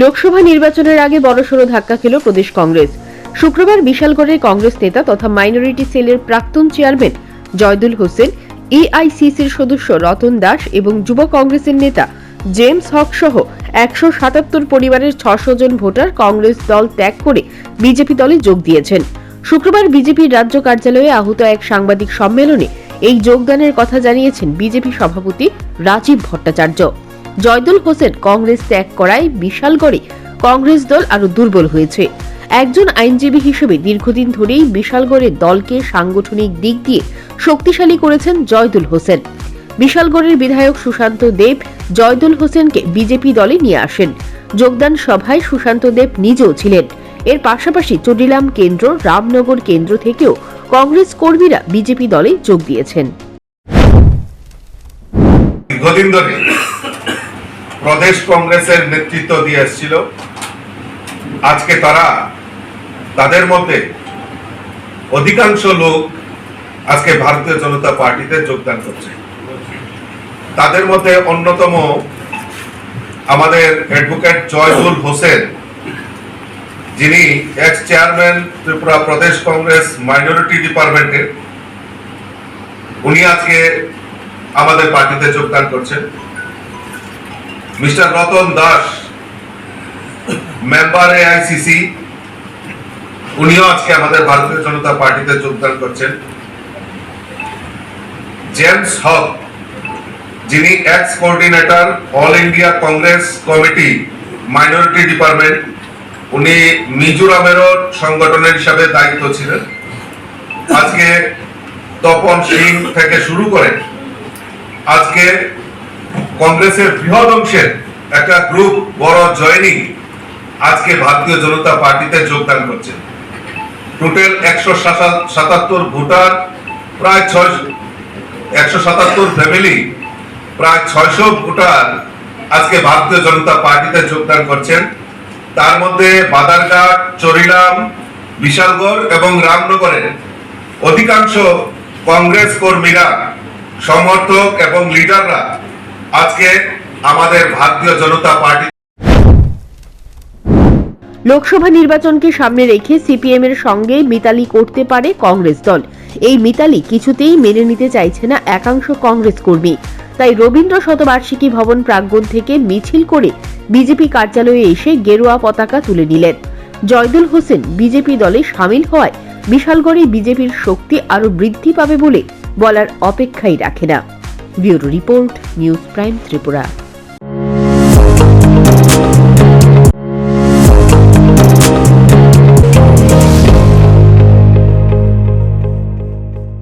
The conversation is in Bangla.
লোকসভা নির্বাচনের আগে বড়সড় ধাক্কা খেল প্রদেশ কংগ্রেস। শুক্রবার বিশালগড়ের কংগ্রেস নেতা তথা মাইনরিটি সেলের প্রাক্তন চেয়ারম্যান জয়দুল হোসেন, এআইসিসির সদস্য রতন দাস এবং যুব কংগ্রেসের নেতা জেমস হক সহ 177 পরিবারের 600 জন ভোটার কংগ্রেস দল ত্যাগ করে বিজেপি দলে যোগ দিয়েছেন। শুক্রবার বিজেপির রাজ্য কার্যালয়ে আহুত এক সাংবাদিক সম্মেলনে এই যোগদানের কথা জানিয়েছেন বিজেপি সভাপতি রাজীব ভট্টাচার্য। জয়দুল হোসেন কংগ্রেস ত্যাগ করায় বিশালগড়ে কংগ্রেস দল আরো দুর্বল হয়েছে। একজন আইনজীবী হিসেবে দীর্ঘদিন ধরেই বিশালগড়ের দলকে সাংগঠনিক দিক দিয়ে শক্তিশালী করেছেন জয়দুল হোসেন। বিশালগড়ের বিধায়ক সুশান্ত দেব জয়দুল হোসেনকে বিজেপি দলে নিয়ে আসেন। যোগদান সভায় সুশান্ত দেব নিজেও ছিলেন। এর পাশাপাশি চটিলাম কেন্দ্র, রামনগর কেন্দ্র থেকেও কংগ্রেস কর্মীরা বিজেপি দলে যোগ দিয়েছেন। দীর্ঘদিন ধরে প্রদেশ কংগ্রেসের নেতৃত্ব দিয়ে এসেছিল, আজকে তাদের মধ্যে অধিকাংশ লোক আজকে ভারতীয় জনতা পার্টিতে যোগদান করছে। তাদের মধ্যে অন্যতম আমাদের অ্যাডভোকেট জয়দুল হোসেন, যিনি এক্স চেয়ারম্যান ত্রিপুরা প্রদেশ কংগ্রেস মাইনরিটি ডিপার্টমেন্টের, উনি আজকে আমাদের পার্টিতে যোগদান করছেন। Mister Ratan Das, member AICC, উনিও আজকে আমাদের ভারতীয় জনতা পার্টিতে যোগদান করছেন। জেমস হক, যিনি x coordinator all India Congress committee minority department, উনি মিজোরামেরও সংগঠনের হিসাবে দায়িত্ব ছিলেন। আজকে তপন সিং থেকে শুরু করে আজকে কংগ্রেসের বৃহৎ অংশের একটা গ্রুপ বড় জয়েনিং আজকে ভারতীয় জনতা পার্টিতে যোগদান করছে। টোটাল 177 ভোটার, প্রায় 177 ফ্যামিলি, প্রায় 600 ভোটার আজকে ভারতীয় জনতা পার্টিতে যোগদান করছেন। তার মধ্যে বাদারঘাট, চরিলাম, বিশালগড় এবং রামনগরের অধিকাংশ কংগ্রেস কর্মীরা, সমর্থক এবং লিডাররা আজকে আমাদের ভারতীয় জনতা পার্টি। লোকসভা নির্বাচনকে সামনে রেখে সিপিএম এর সঙ্গে মিতালি করতে পারে কংগ্রেস দল। এই মিতালি কিছুতেই মেনে নিতে চাইছে না একাংশ কংগ্রেস কর্মী। তাই রবীন্দ্র শতবার্ষিকী ভবন প্রাঙ্গণ থেকে মিছিল করে বিজেপি কার্যালয়ে এসে গেরুয়া পতাকা তুলে নিলেন। জয়দুল হোসেন বিজেপি দলে সামিল হওয়ায় বিশালগড়ে বিজেপির শক্তি আরো বৃদ্ধি পাবে বলে বলার অপেক্ষাই রাখে না। Bureau report, news prime Tripura.